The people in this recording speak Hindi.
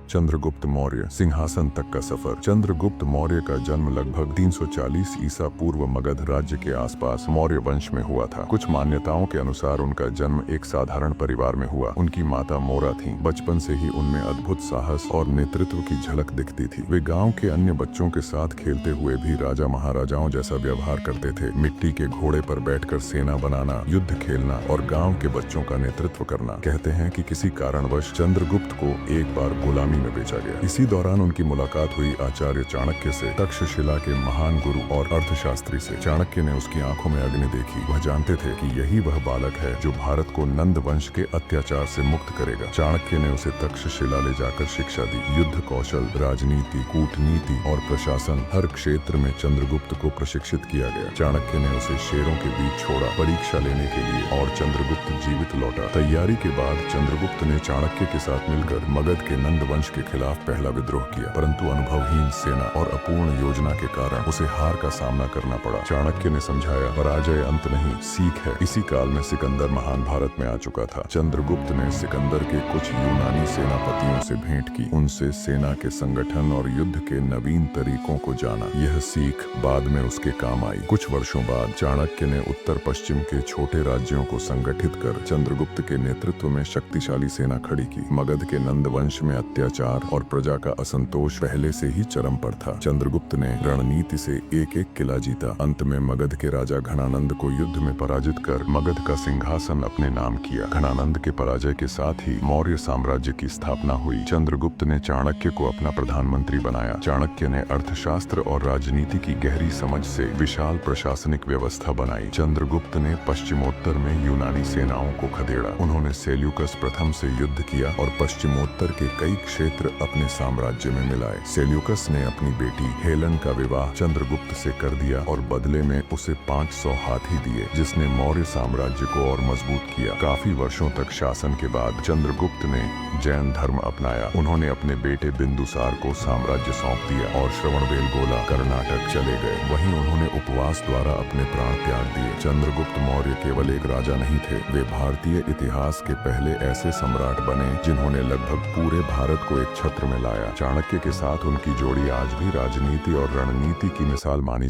चंद्रगुप्त मौर्य, सिंहासन तक का सफर। चंद्रगुप्त मौर्य का जन्म लगभग 340 ईसा पूर्व मगध राज्य के आसपास मौर्य वंश में हुआ था। कुछ मान्यताओं के अनुसार उनका जन्म एक साधारण परिवार में हुआ। उनकी माता मोरा थीं। बचपन से ही उनमें अद्भुत साहस और नेतृत्व की झलक दिखती थी। वे गांव के अन्य बच्चों के साथ खेलते हुए भी राजा महाराजाओं जैसा व्यवहार करते थे। मिट्टी के घोड़े पर बैठकर सेना बनाना, युद्ध खेलना और गांव के बच्चों का नेतृत्व करना। कहते हैं कि किसी कारणवश चंद्रगुप्त को एक बार गुलामी में बेचा गया। इसी दौरान उनकी मुलाकात हुई आचार्य चाणक्य से, तक्षशिला के महान गुरु और अर्थशास्त्री से। चाणक्य ने उसकी आंखों में अग्नि देखी। वह जानते थे कि यही वह बालक है जो भारत को नंद वंश के अत्याचार से मुक्त करेगा। चाणक्य ने उसे तक्षशिला ले जाकर शिक्षा दी। युद्ध कौशल, राजनीति, कूटनीति और प्रशासन, हर क्षेत्र में चंद्रगुप्त को प्रशिक्षित किया गया। चाणक्य ने उसे शेरों के बीच छोड़ा परीक्षा लेने के लिए और चंद्रगुप्त जीवित लौटा। तैयारी के बाद चंद्रगुप्त ने चाणक्य के साथ मिलकर मगध के नंद वंश के खिलाफ पहला विद्रोह किया, परंतु अनुभवहीन सेना और अपूर्ण योजना के कारण उसे हार का सामना करना पड़ा। चाणक्य ने समझाया, पराजय अंत नहीं, सीख है। इसी काल में सिकंदर महान भारत में आ चुका था। चंद्रगुप्त ने सिकंदर के कुछ यूनानी सेनापतियों से भेंट की, उनसे सेना के संगठन और युद्ध के नवीन तरीकों को जाना। यह सीख बाद में उसके काम आई। कुछ वर्षों बाद चाणक्य ने उत्तर पश्चिम के छोटे राज्यों को संगठित कर चंद्रगुप्त के नेतृत्व में शक्तिशाली सेना खड़ी की। मगध के नंद वंश में अत्याचार और प्रजा का असंतोष पहले से ही चरम पर था। चंद्रगुप्त ने रणनीति से एक एक किला जीता। अंत में मगध के राजा घनानंद को युद्ध में पराजित कर मगध का सिंहासन अपने नाम किया। घनानंद के पराजय के साथ ही मौर्य साम्राज्य की स्थापना हुई। चंद्रगुप्त ने चाणक्य को अपना प्रधानमंत्री बनाया। चाणक्य ने अर्थशास्त्र और राजनीति की गहरी समझ से विशाल प्रशासनिक व्यवस्था बनाई। चंद्रगुप्त ने पश्चिमोत्तर में यूनानी सेनाओं को खदेड़ा। उन्होंने सेल्यूकस प्रथम से युद्ध किया और पश्चिमोत्तर के कई क्षेत्र अपने साम्राज्य में मिलाए। सेल्यूकस ने अपनी बेटी हेलन का विवाह चंद्रगुप्त से कर दिया और बदले में उसे 500 हाथी दिए, जिसने मौर्य साम्राज्य को और मजबूत किया। काफी वर्षों तक शासन के बाद चंद्रगुप्त ने जैन धर्म अपनाया। उन्होंने अपने बेटे बिंदुसार को साम्राज्य सौंप दिया और श्रवणबेलगोला कर्नाटक चले गए। वहीं उन्होंने उपवास द्वारा अपने प्राण त्याग दिए। चंद्रगुप्त मौर्य केवल एक राजा नहीं थे, वे भारतीय इतिहास के पहले ऐसे सम्राट बने जिन्होंने लगभग पूरे भारत को एक छत्र में लाया। चाणक्य के साथ उनकी जोड़ी आज भी राजनीति और रणनीति की मिसाल मानी